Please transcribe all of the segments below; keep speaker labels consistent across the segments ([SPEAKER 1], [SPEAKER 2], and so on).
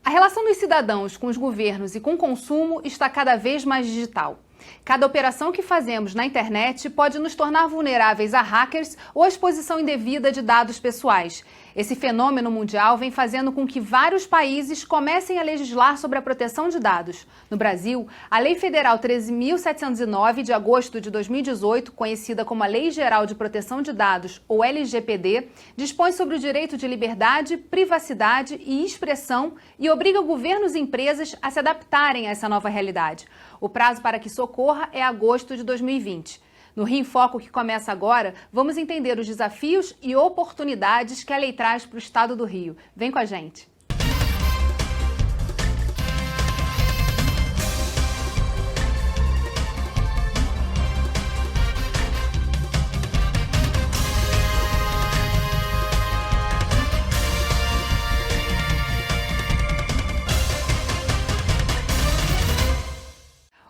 [SPEAKER 1] A relação dos cidadãos com os governos e com o consumo está cada vez mais digital. Cada operação que fazemos na internet pode nos tornar vulneráveis a hackers ou a exposição indevida de dados pessoais. Esse fenômeno mundial vem fazendo com que vários países comecem a legislar sobre a proteção de dados. No Brasil, a Lei Federal 13.709, de agosto de 2018, conhecida como a Lei Geral de Proteção de Dados, ou LGPD, dispõe sobre o direito de liberdade, privacidade e expressão e obriga governos e empresas a se adaptarem a essa nova realidade. O prazo para que isso ocorra é agosto de 2020. No Rio em Foco, que começa agora, vamos entender os desafios e oportunidades que a lei traz para o estado do Rio. Vem com a gente!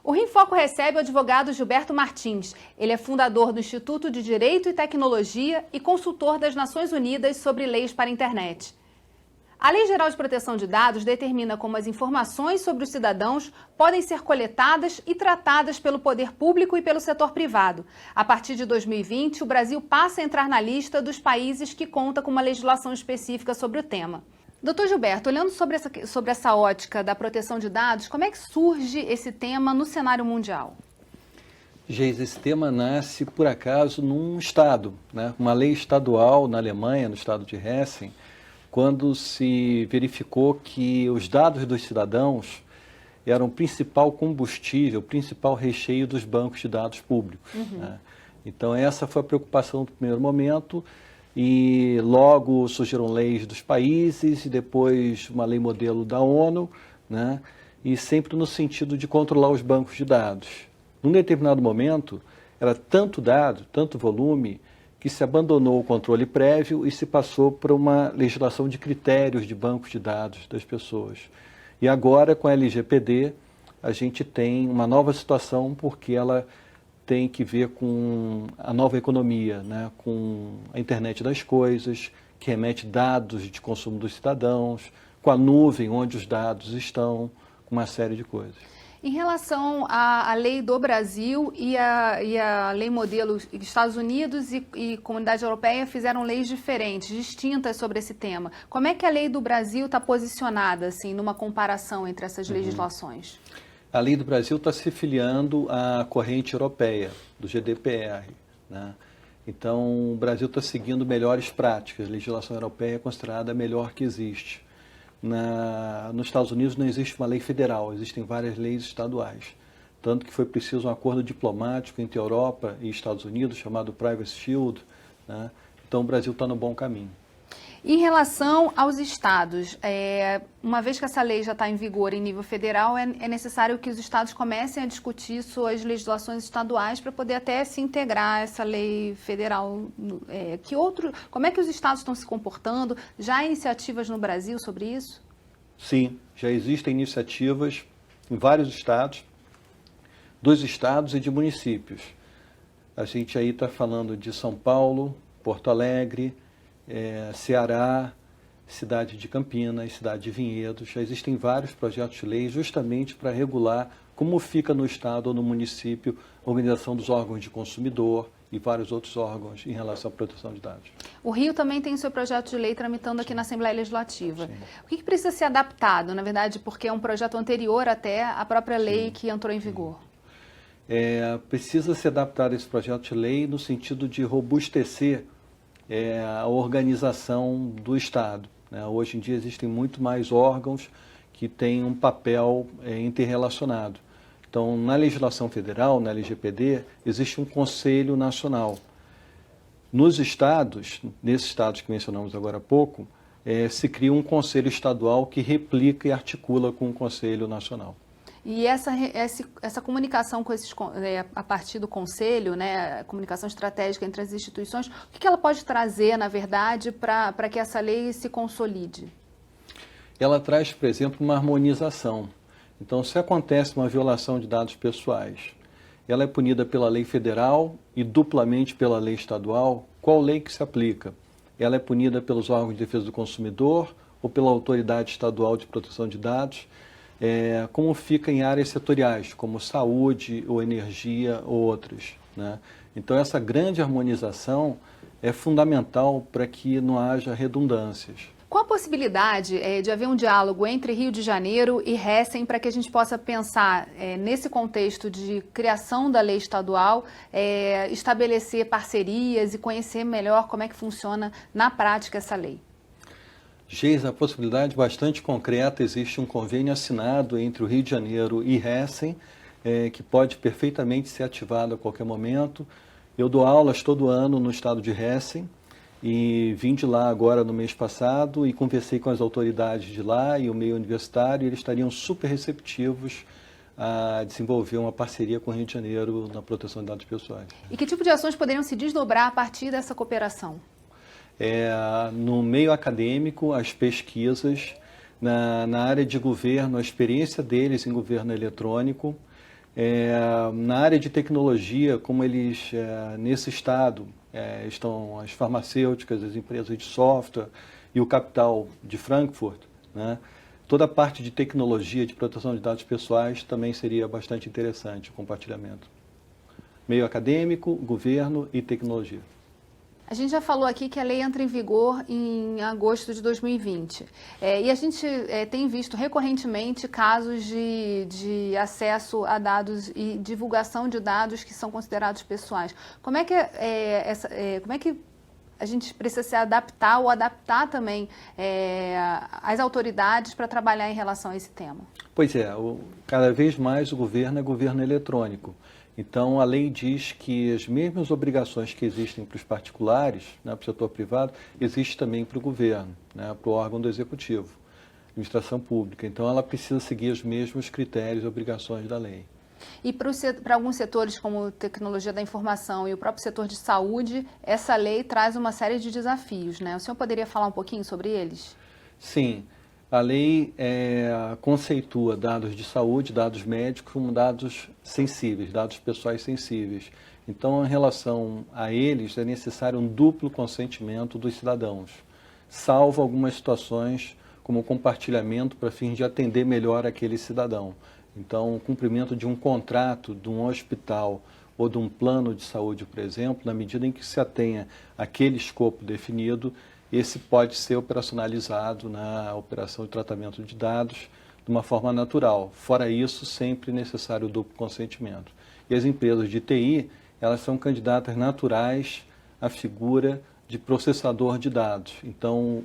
[SPEAKER 1] O Rio em Foco recebe o advogado Gilberto Martins. Ele é fundador do Instituto de Direito e Tecnologia e consultor das Nações Unidas sobre leis para a internet. A Lei Geral de Proteção de Dados determina como as informações sobre os cidadãos podem ser coletadas e tratadas pelo poder público e pelo setor privado. A partir de 2020, o Brasil passa a entrar na lista dos países que conta com uma legislação específica sobre o tema. Doutor Gilberto, olhando sobre essa ótica da proteção de dados, como é que surge esse tema no cenário mundial?
[SPEAKER 2] Geis, esse tema nasce, por acaso, num estado, né? Uma lei estadual na Alemanha, no estado de Hessen, quando se verificou que os dados dos cidadãos eram o principal combustível, o principal recheio dos bancos de dados públicos. Né? Então, essa foi a preocupação do primeiro momento. E logo surgiram leis dos países e depois uma lei modelo da ONU, né? E sempre no sentido de controlar os bancos de dados. Num determinado momento, era tanto dado, tanto volume, que se abandonou o controle prévio e se passou para uma legislação de critérios de bancos de dados das pessoas. E agora, com a LGPD, a gente tem uma nova situação porque ela tem que ver com a nova economia, né? Com a internet das coisas, que remete dados de consumo dos cidadãos, com a nuvem onde os dados estão, com uma série de coisas.
[SPEAKER 1] Em relação à lei do Brasil e a lei modelo Estados Unidos e Comunidade Europeia fizeram leis diferentes, distintas sobre esse tema. Como é que a lei do Brasil está posicionada, assim, numa comparação entre essas legislações?
[SPEAKER 2] A lei do Brasil está se filiando à corrente europeia, do GDPR. Né? Então, o Brasil está seguindo melhores práticas. A legislação europeia é considerada a melhor que existe. Nos Estados Unidos não existe uma lei federal, existem várias leis estaduais. Tanto que foi preciso um acordo diplomático entre Europa e Estados Unidos, chamado Privacy Shield. Né? Então, o Brasil está no bom caminho.
[SPEAKER 1] Em relação aos estados, uma vez que essa lei já está em vigor em nível federal, é necessário que os estados comecem a discutir suas legislações estaduais para poder até se integrar a essa lei federal. Como é que os estados estão se comportando? Já há iniciativas no Brasil sobre isso?
[SPEAKER 2] Sim, já existem iniciativas em vários estados, dos estados e de municípios. A gente aí está falando de São Paulo, Porto Alegre, Ceará, cidade de Campinas, cidade de Vinhedos. Já existem vários projetos de lei justamente para regular como fica no estado ou no município a organização dos órgãos de consumidor e vários outros órgãos em relação à proteção de dados.
[SPEAKER 1] O Rio também tem seu projeto de lei tramitando aqui na Assembleia Legislativa. Sim. O que precisa ser adaptado, na verdade, porque é um projeto anterior até à própria lei que entrou em vigor?
[SPEAKER 2] Precisa ser adaptado esse projeto de lei no sentido de robustecer a organização do Estado. Né? Hoje em dia existem muito mais órgãos que têm um papel interrelacionado. Então, na legislação federal, na LGPD, existe um Conselho Nacional. Nos estados, nesses estados que mencionamos agora há pouco, se cria um Conselho Estadual que replica e articula com o Conselho Nacional.
[SPEAKER 1] E essa comunicação com a partir do Conselho, né, a comunicação estratégica entre as instituições, o que ela pode trazer, na verdade, para que essa lei se consolide?
[SPEAKER 2] Ela traz, por exemplo, uma harmonização. Então, se acontece uma violação de dados pessoais, ela é punida pela lei federal e duplamente pela lei estadual. Qual lei que se aplica? Ela é punida pelos órgãos de defesa do consumidor ou pela Autoridade Estadual de Proteção de Dados, como fica em áreas setoriais, como saúde ou energia ou outras, né? Então, essa grande harmonização é fundamental para que não haja redundâncias.
[SPEAKER 1] Qual a possibilidade de haver um diálogo entre Rio de Janeiro e Hessen para que a gente possa pensar nesse contexto de criação da lei estadual, estabelecer parcerias e conhecer melhor como é que funciona na prática essa lei?
[SPEAKER 2] Geisa, a possibilidade bastante concreta, existe um convênio assinado entre o Rio de Janeiro e Hessen, que pode perfeitamente ser ativado a qualquer momento. Eu dou aulas todo ano no estado de Hessen e vim de lá agora no mês passado e conversei com as autoridades de lá e o meio universitário, e eles estariam super receptivos a desenvolver uma parceria com o Rio de Janeiro na proteção de dados pessoais.
[SPEAKER 1] E que tipo de ações poderiam se desdobrar a partir dessa cooperação?
[SPEAKER 2] No meio acadêmico, as pesquisas, na área de governo, a experiência deles em governo eletrônico, na área de tecnologia, como eles, nesse estado, estão as farmacêuticas, as empresas de software e o capital de Frankfurt, né? Toda a parte de tecnologia, de proteção de dados pessoais, também seria bastante interessante o compartilhamento. Meio acadêmico, governo e tecnologia.
[SPEAKER 1] A gente já falou aqui que a lei entra em vigor em agosto de 2020. E a gente tem visto recorrentemente casos de acesso a dados e divulgação de dados que são considerados pessoais. Como é que, como é que a gente precisa se adaptar ou adaptar também as autoridades para trabalhar em relação a esse tema?
[SPEAKER 2] Pois cada vez mais o governo é governo eletrônico. Então, a lei diz que as mesmas obrigações que existem para os particulares, né, para o setor privado, existem também para o governo, né, para o órgão do executivo, administração pública. Então, ela precisa seguir os mesmos critérios e obrigações da lei.
[SPEAKER 1] E para alguns setores, como tecnologia da informação e o próprio setor de saúde, essa lei traz uma série de desafios, né? O senhor poderia falar um pouquinho sobre eles?
[SPEAKER 2] Sim. A lei conceitua dados de saúde, dados médicos, como dados sensíveis, dados pessoais sensíveis. Então, em relação a eles, é necessário um duplo consentimento dos cidadãos, salvo algumas situações, como o compartilhamento para fins de atender melhor aquele cidadão. Então, o cumprimento de um contrato de um hospital ou de um plano de saúde, por exemplo, na medida em que se atenha àquele escopo definido, esse pode ser operacionalizado na operação de tratamento de dados de uma forma natural. Fora isso, sempre necessário o duplo consentimento. E as empresas de TI, elas são candidatas naturais à figura de processador de dados. Então,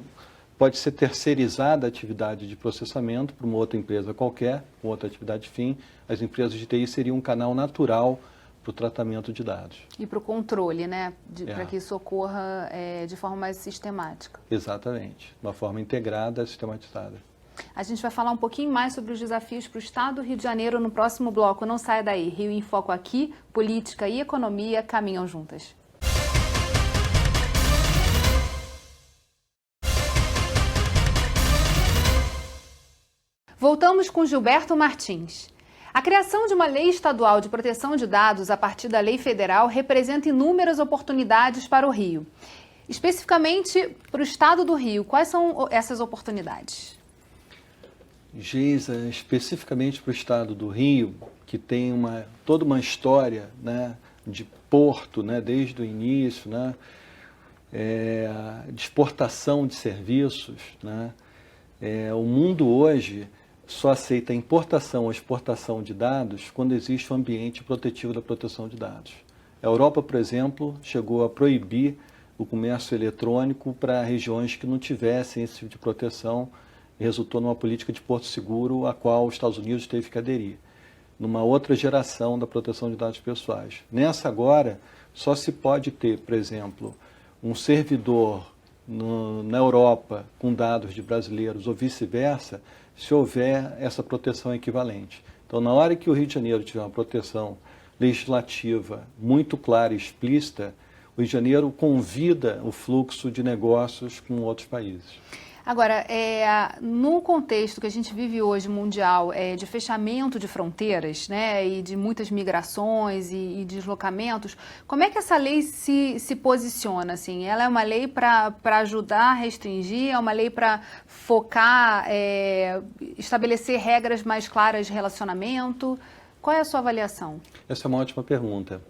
[SPEAKER 2] pode ser terceirizada a atividade de processamento para uma outra empresa qualquer, com outra atividade fim. As empresas de TI seriam um canal natural para o tratamento de dados.
[SPEAKER 1] E para o controle, né? Para que isso ocorra de forma mais sistemática.
[SPEAKER 2] Exatamente, de uma forma integrada, sistematizada.
[SPEAKER 1] A gente vai falar um pouquinho mais sobre os desafios para o Estado do Rio de Janeiro no próximo bloco. Não saia daí. Rio em Foco aqui, política e economia caminham juntas. Voltamos com Gilberto Martins. A criação de uma lei estadual de proteção de dados a partir da lei federal representa inúmeras oportunidades para o Rio. Especificamente para o estado do Rio, quais são essas oportunidades?
[SPEAKER 2] Geisa, especificamente para o estado do Rio, que tem toda uma história, né, de porto, né, desde o início, né, de exportação de serviços, né, o mundo hoje só aceita a importação ou exportação de dados quando existe um ambiente protetivo da proteção de dados. A Europa, por exemplo, chegou a proibir o comércio eletrônico para regiões que não tivessem esse tipo de proteção, e resultou numa política de porto seguro a qual os Estados Unidos teve que aderir, numa outra geração da proteção de dados pessoais. Nessa agora, só se pode ter, por exemplo, um servidor na Europa com dados de brasileiros ou vice-versa, se houver essa proteção equivalente. Então, na hora que o Rio de Janeiro tiver uma proteção legislativa muito clara e explícita, o Rio de Janeiro convida o fluxo de negócios com outros países.
[SPEAKER 1] Agora, no contexto que a gente vive hoje mundial, de fechamento de fronteiras, né, e de muitas migrações e deslocamentos, como é que essa lei se posiciona? Assim? Ela é uma lei para ajudar a restringir, é uma lei para focar, estabelecer regras mais claras de relacionamento? Qual é a sua avaliação?
[SPEAKER 2] Essa é uma ótima pergunta.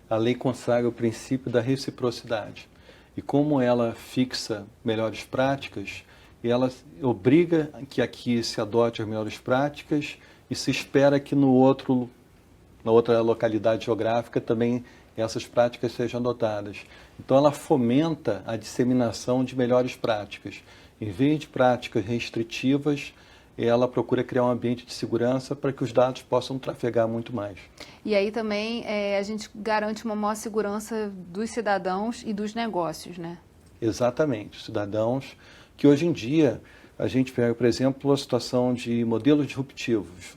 [SPEAKER 2] A lei consagra o princípio da reciprocidade. E como ela fixa melhores práticas, ela obriga que aqui se adote as melhores práticas e se espera que na outra localidade geográfica também essas práticas sejam adotadas. Então ela fomenta a disseminação de melhores práticas. Em vez de práticas restritivas, ela procura criar um ambiente de segurança para que os dados possam trafegar muito mais.
[SPEAKER 1] E aí também a gente garante uma maior segurança dos cidadãos e dos negócios, né?
[SPEAKER 2] Exatamente, cidadãos que hoje em dia a gente pega, por exemplo, a situação de modelos disruptivos,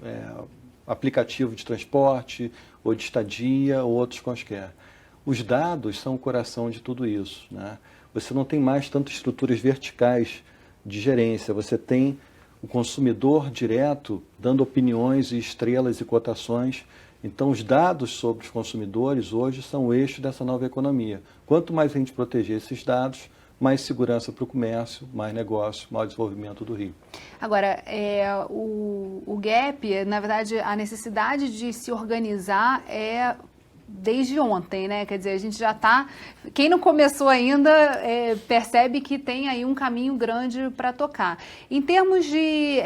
[SPEAKER 2] aplicativo de transporte ou de estadia ou outros quaisquer. Os dados são o coração de tudo isso, né? Você não tem mais tantas estruturas verticais de gerência, você tem o consumidor direto dando opiniões e estrelas e cotações. Então, os dados sobre os consumidores hoje são o eixo dessa nova economia. Quanto mais a gente proteger esses dados, mais segurança para o comércio, mais negócio, maior desenvolvimento do Rio.
[SPEAKER 1] Agora, o GAP, na verdade, a necessidade de se organizar é desde ontem, né? Quer dizer, a gente já está... Quem não começou ainda percebe que tem aí um caminho grande para tocar. Em termos de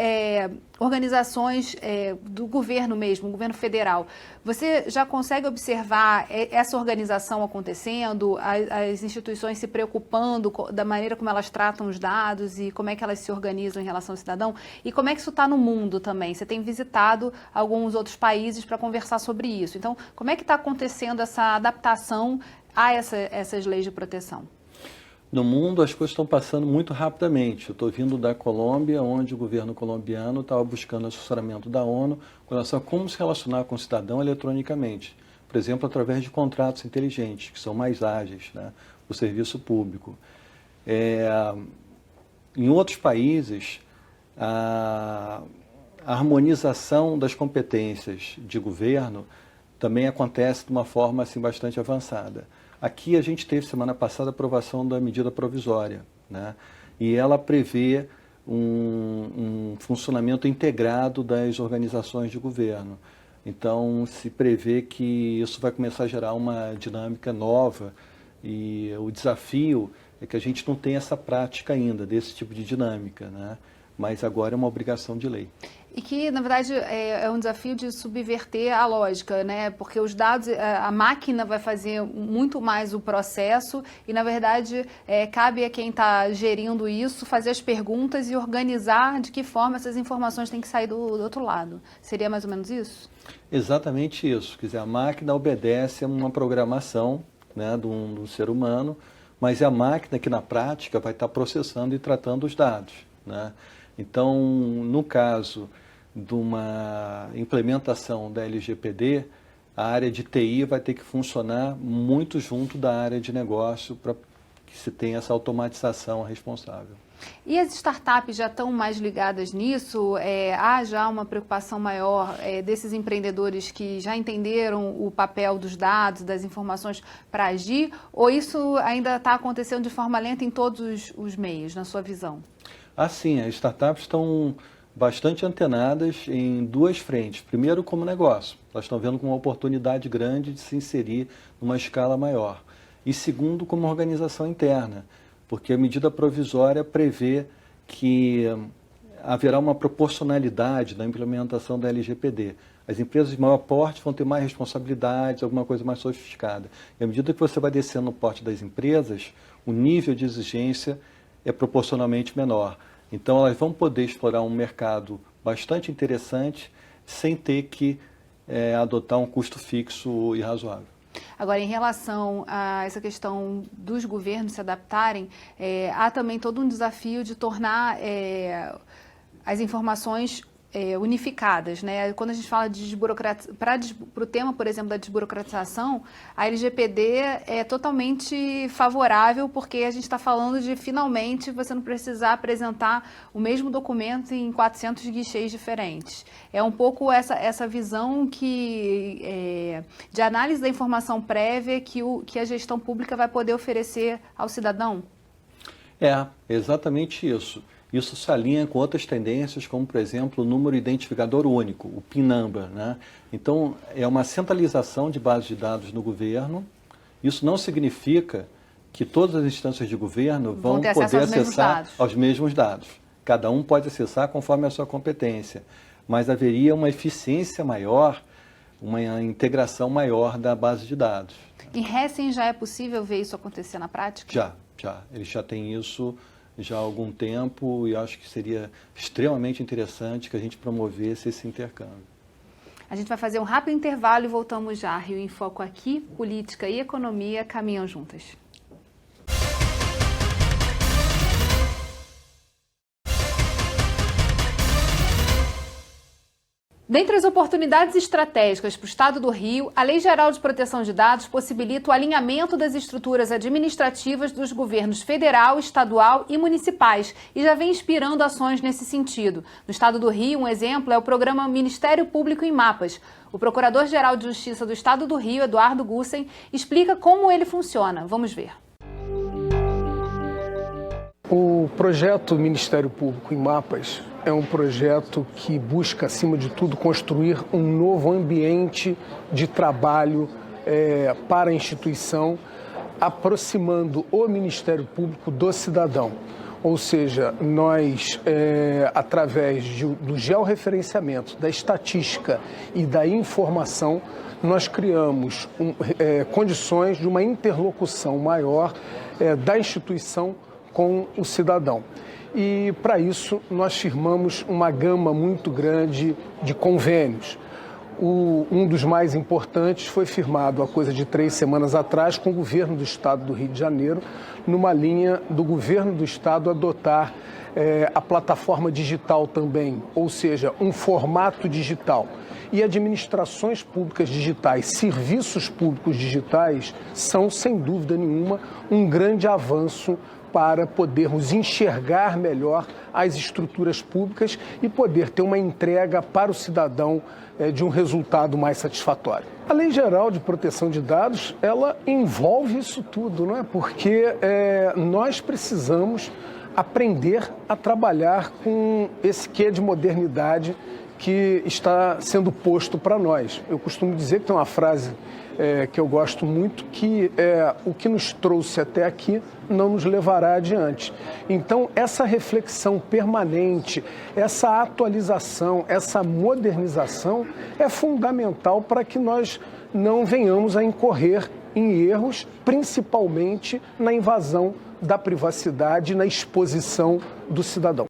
[SPEAKER 1] organizações do governo mesmo, governo federal, você já consegue observar essa organização acontecendo, as instituições se preocupando da maneira como elas tratam os dados e como é que elas se organizam em relação ao cidadão? E como é que isso está no mundo também? Você tem visitado alguns outros países para conversar sobre isso. Então, como é que está acontecendo essa adaptação a essas leis de proteção?
[SPEAKER 2] No mundo, as coisas estão passando muito rapidamente. Eu estou vindo da Colômbia, onde o governo colombiano estava buscando assessoramento da ONU com relação a como se relacionar com o cidadão eletronicamente. Por exemplo, através de contratos inteligentes, que são mais ágeis, né, o serviço público. Em outros países, a harmonização das competências de governo também acontece de uma forma assim, bastante avançada. Aqui a gente teve semana passada a aprovação da medida provisória, né? E ela prevê um funcionamento integrado das organizações de governo. Então se prevê que isso vai começar a gerar uma dinâmica nova e o desafio é que a gente não tem essa prática ainda desse tipo de dinâmica, né? Mas agora é uma obrigação de lei.
[SPEAKER 1] E que, na verdade, é um desafio de subverter a lógica, né? Porque os dados, a máquina vai fazer muito mais o processo e, na verdade, cabe a quem está gerindo isso fazer as perguntas e organizar de que forma essas informações têm que sair do outro lado. Seria mais ou menos isso?
[SPEAKER 2] Exatamente isso. Quer dizer, a máquina obedece a uma programação, né, do ser humano, mas é a máquina que, na prática, vai estar processando e tratando os dados, né? Então, no caso de uma implementação da LGPD, a área de TI vai ter que funcionar muito junto da área de negócio para que se tenha essa automatização responsável.
[SPEAKER 1] E as startups já estão mais ligadas nisso? Há já uma preocupação maior desses empreendedores que já entenderam o papel dos dados, das informações para agir? Ou isso ainda está acontecendo de forma lenta em todos os meios, na sua visão?
[SPEAKER 2] Assim, as startups estão bastante antenadas em duas frentes. Primeiro, como negócio. Elas estão vendo como uma oportunidade grande de se inserir numa escala maior. E segundo, como organização interna, porque a medida provisória prevê que haverá uma proporcionalidade na implementação da LGPD. As empresas de maior porte vão ter mais responsabilidades, alguma coisa mais sofisticada. E à medida que você vai descendo no porte das empresas, o nível de exigência é proporcionalmente menor. Então, elas vão poder explorar um mercado bastante interessante sem ter que adotar um custo fixo e razoável.
[SPEAKER 1] Agora, em relação a essa questão dos governos se adaptarem, há também todo um desafio de tornar as informações unificadas, né? Quando a gente fala de para o tema, por exemplo, da desburocratização, a LGPD é totalmente favorável, porque a gente está falando de finalmente você não precisar apresentar o mesmo documento em 400 guichês diferentes. É um pouco essa visão de análise da informação prévia que a gestão pública vai poder oferecer ao cidadão?
[SPEAKER 2] É, exatamente isso. Isso se alinha com outras tendências, como, por exemplo, o número identificador único, o PIN number, né? Então, é uma centralização de bases de dados no governo. Isso não significa que todas as instâncias de governo vão poder acessar aos mesmos dados. Cada um pode acessar conforme a sua competência, mas haveria uma eficiência maior, uma integração maior da base de dados.
[SPEAKER 1] Em Hessen já é possível ver isso acontecer na prática?
[SPEAKER 2] Já. Eles já têm isso já há algum tempo e acho que seria extremamente interessante que a gente promovesse esse intercâmbio.
[SPEAKER 1] A gente vai fazer um rápido intervalo e voltamos já. Rio em Foco aqui, política e economia caminham juntas. Dentre as oportunidades estratégicas para o Estado do Rio, a Lei Geral de Proteção de Dados possibilita o alinhamento das estruturas administrativas dos governos federal, estadual e municipais e já vem inspirando ações nesse sentido. No Estado do Rio, um exemplo é o programa Ministério Público em Mapas. O Procurador-Geral de Justiça do Estado do Rio, Eduardo Gussen, explica como ele funciona. Vamos ver.
[SPEAKER 3] O projeto Ministério Público em Mapas é um projeto que busca, acima de tudo, construir um novo ambiente de trabalho para a instituição, aproximando o Ministério Público do cidadão. Ou seja, nós, através do georreferenciamento, da estatística e da informação, nós criamos condições de uma interlocução maior da instituição com o cidadão. E, para isso, nós firmamos uma gama muito grande de convênios. Um dos mais importantes foi firmado há coisa de 3 semanas atrás com o governo do Estado do Rio de Janeiro, numa linha do governo do Estado adotar a plataforma digital também, ou seja, um formato digital. E administrações públicas digitais, serviços públicos digitais, são, sem dúvida nenhuma, um grande avanço para podermos enxergar melhor as estruturas públicas e poder ter uma entrega para o cidadão de um resultado mais satisfatório. A Lei Geral de Proteção de Dados, ela envolve isso tudo, não é? Porque nós precisamos aprender a trabalhar com esse quê de modernidade que está sendo posto para nós. Eu costumo dizer que tem uma frase que eu gosto muito, que o que nos trouxe até aqui não nos levará adiante. Então, essa reflexão permanente, essa atualização, essa modernização é fundamental para que nós não venhamos a incorrer em erros, principalmente na invasão da privacidade e na exposição do cidadão.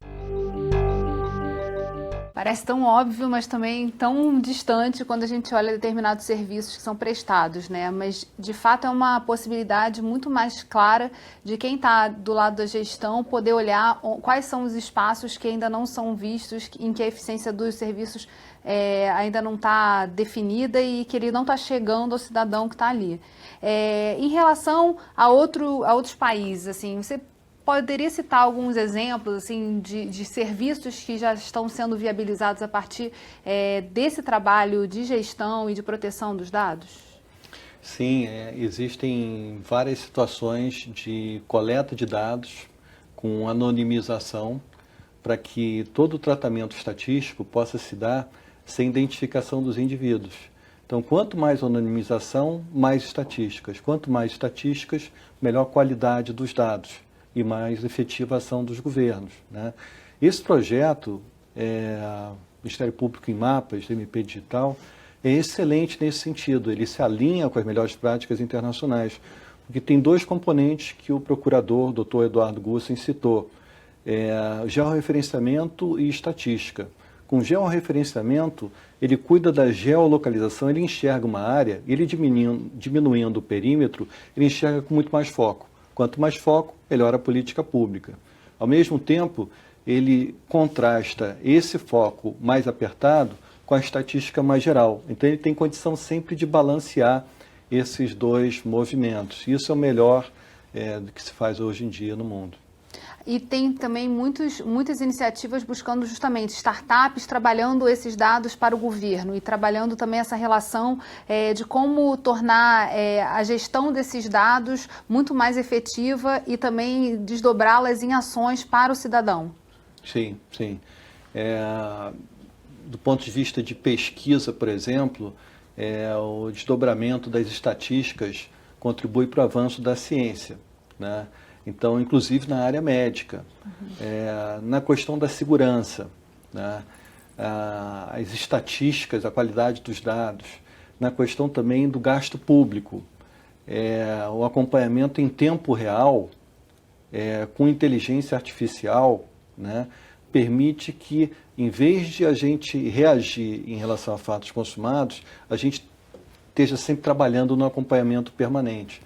[SPEAKER 1] Parece tão óbvio, mas também tão distante quando a gente olha determinados serviços que são prestados, né? Mas, de fato, é uma possibilidade muito mais clara de quem está do lado da gestão poder olhar quais são os espaços que ainda não são vistos, em que a eficiência dos serviços ainda não está definida e que ele não está chegando ao cidadão que está ali. Em relação a outros países, assim, você poderia citar alguns exemplos assim, de serviços que já estão sendo viabilizados a partir desse trabalho de gestão e de proteção dos dados?
[SPEAKER 2] Sim, existem várias situações de coleta de dados com anonimização para que todo o tratamento estatístico possa se dar sem identificação dos indivíduos. Então, quanto mais anonimização, mais estatísticas. Quanto mais estatísticas, melhor qualidade dos dados e mais efetiva ação dos governos, né? Esse projeto, Ministério Público em Mapas, MP Digital, é excelente nesse sentido. Ele se alinha com as melhores práticas internacionais, porque tem 2 componentes que o procurador, Dr. Eduardo Gussen, citou: georreferenciamento e estatística. Com georreferenciamento, ele cuida da geolocalização, ele enxerga uma área, ele diminuindo o perímetro, ele enxerga com muito mais foco. Quanto mais foco, melhor a política pública. Ao mesmo tempo, ele contrasta esse foco mais apertado com a estatística mais geral. Então, ele tem condição sempre de balancear esses dois movimentos. Isso é o melhor do que se faz hoje em dia no mundo.
[SPEAKER 1] E tem também muitas iniciativas buscando justamente startups trabalhando esses dados para o governo e trabalhando também essa relação de como tornar a gestão desses dados muito mais efetiva e também desdobrá-las em ações para o cidadão.
[SPEAKER 2] Sim, sim. Do ponto de vista de pesquisa, por exemplo, o desdobramento das estatísticas contribui para o avanço da ciência, né? Então, inclusive na área médica, na questão da segurança, né? As estatísticas, a qualidade dos dados, na questão também do gasto público, o acompanhamento em tempo real, com inteligência artificial, né? Permite que, em vez de a gente reagir em relação a fatos consumados, a gente esteja sempre trabalhando no acompanhamento permanente.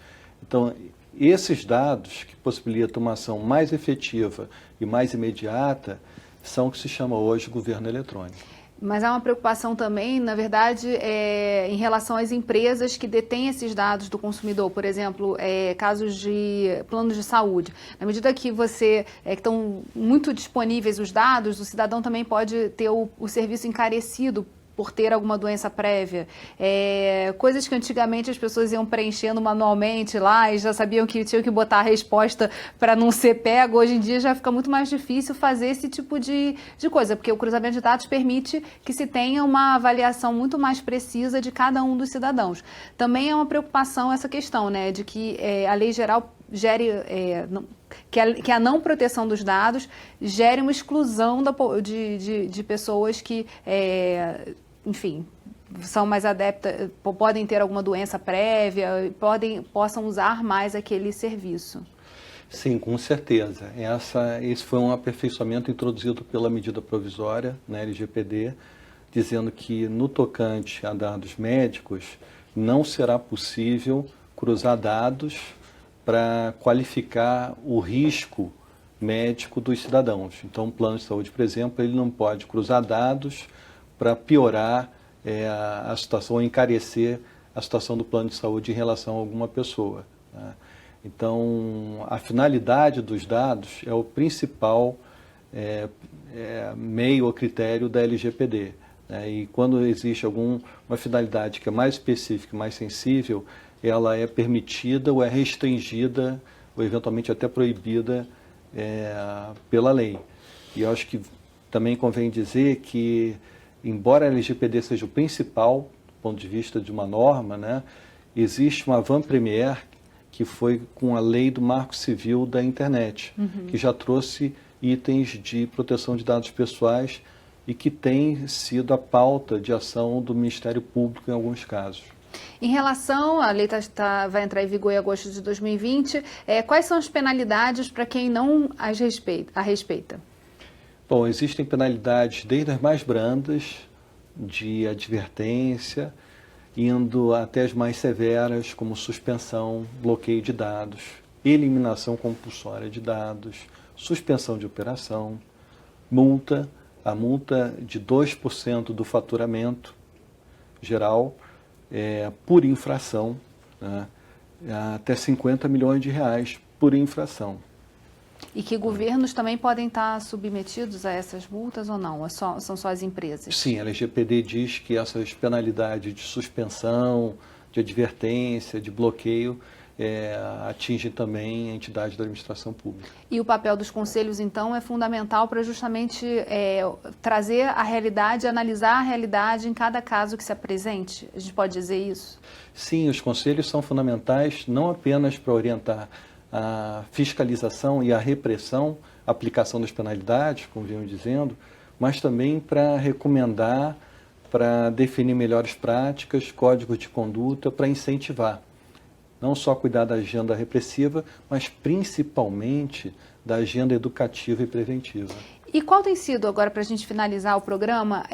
[SPEAKER 2] Então, esses dados que possibilitam uma ação mais efetiva e mais imediata são o que se chama hoje governo eletrônico.
[SPEAKER 1] Mas há uma preocupação também, na verdade, em relação às empresas que detêm esses dados do consumidor, por exemplo, casos de planos de saúde. Na medida que que estão muito disponíveis os dados, o cidadão também pode ter o serviço encarecido por ter alguma doença prévia. Coisas que antigamente as pessoas iam preenchendo manualmente lá e já sabiam que tinham que botar a resposta para não ser pego. Hoje em dia já fica muito mais difícil fazer esse tipo de coisa, porque o cruzamento de dados permite que se tenha uma avaliação muito mais precisa de cada um dos cidadãos. Também é uma preocupação essa questão, né, de que a lei geral gere... Que a não proteção dos dados gere uma exclusão de pessoas que, enfim, são mais adeptas, podem ter alguma doença prévia, possam usar mais aquele serviço.
[SPEAKER 2] Sim, com certeza. Esse foi um aperfeiçoamento introduzido pela medida provisória na LGPD, dizendo que no tocante a dados médicos não será possível cruzar dados para qualificar o risco médico dos cidadãos. Então, o plano de saúde, por exemplo, ele não pode cruzar dados para piorar a situação, ou encarecer a situação do plano de saúde em relação a alguma pessoa, né? Então, a finalidade dos dados é o principal meio ou critério da LGPD, né? E quando existe uma finalidade que é mais específica, mais sensível, ela é permitida ou é restringida ou eventualmente até proibida pela lei. E eu acho que também convém dizer que, embora a LGPD seja o principal, do ponto de vista de uma norma, né, existe uma avant-première que foi com a lei do Marco Civil da Internet, que já trouxe itens de proteção de dados pessoais e que tem sido a pauta de ação do Ministério Público em alguns casos.
[SPEAKER 1] Em relação, a lei vai entrar em vigor em agosto de 2020, quais são as penalidades para quem não a respeita?
[SPEAKER 2] Bom, existem penalidades desde as mais brandas, de advertência, indo até as mais severas, como suspensão, bloqueio de dados, eliminação compulsória de dados, suspensão de operação, multa, a multa de 2% do faturamento geral, por infração, né, até 50 milhões de reais por infração.
[SPEAKER 1] E que governos também podem estar submetidos a essas multas ou não? São só as empresas?
[SPEAKER 2] Sim, a LGPD diz que essas penalidades de suspensão, de advertência, de bloqueio, atingem também a entidade da administração pública.
[SPEAKER 1] E o papel dos conselhos, então, é fundamental para justamente trazer a realidade, analisar a realidade em cada caso que se apresente? A gente pode dizer isso?
[SPEAKER 2] Sim, os conselhos são fundamentais não apenas para orientar a fiscalização e a repressão, a aplicação das penalidades, como vinham dizendo, mas também para recomendar, para definir melhores práticas, códigos de conduta, para incentivar. Não só cuidar da agenda repressiva, mas principalmente da agenda educativa e preventiva.
[SPEAKER 1] E qual tem sido, agora para a gente finalizar o programa,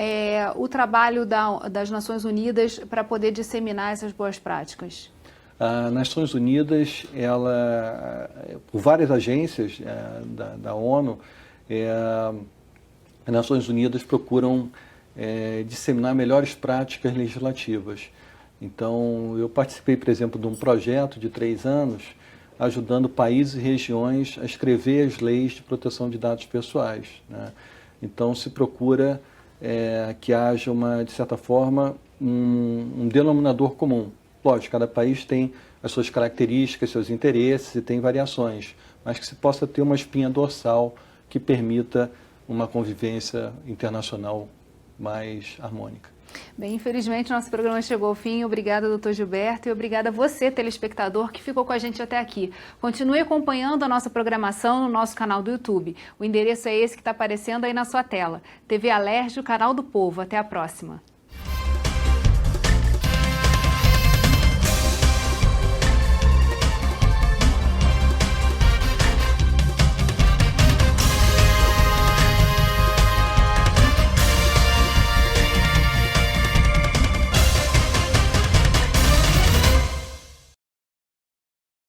[SPEAKER 1] o trabalho das Nações Unidas para poder disseminar essas boas práticas?
[SPEAKER 2] As Nações Unidas, por várias agências da ONU, as Nações Unidas procuram disseminar melhores práticas legislativas. Então, eu participei, por exemplo, de um projeto de 3 anos, ajudando países e regiões a escrever as leis de proteção de dados pessoais, né? Então, se procura que haja, de certa forma, um denominador comum. Lógico, cada país tem as suas características, seus interesses e tem variações, mas que se possa ter uma espinha dorsal que permita uma convivência internacional mais harmônica.
[SPEAKER 1] Bem, infelizmente nosso programa chegou ao fim. Obrigada, doutor Gilberto, e obrigada a você, telespectador, que ficou com a gente até aqui. Continue acompanhando a nossa programação no nosso canal do YouTube. O endereço é esse que está aparecendo aí na sua tela. TV Alerj, o canal do povo. Até a próxima.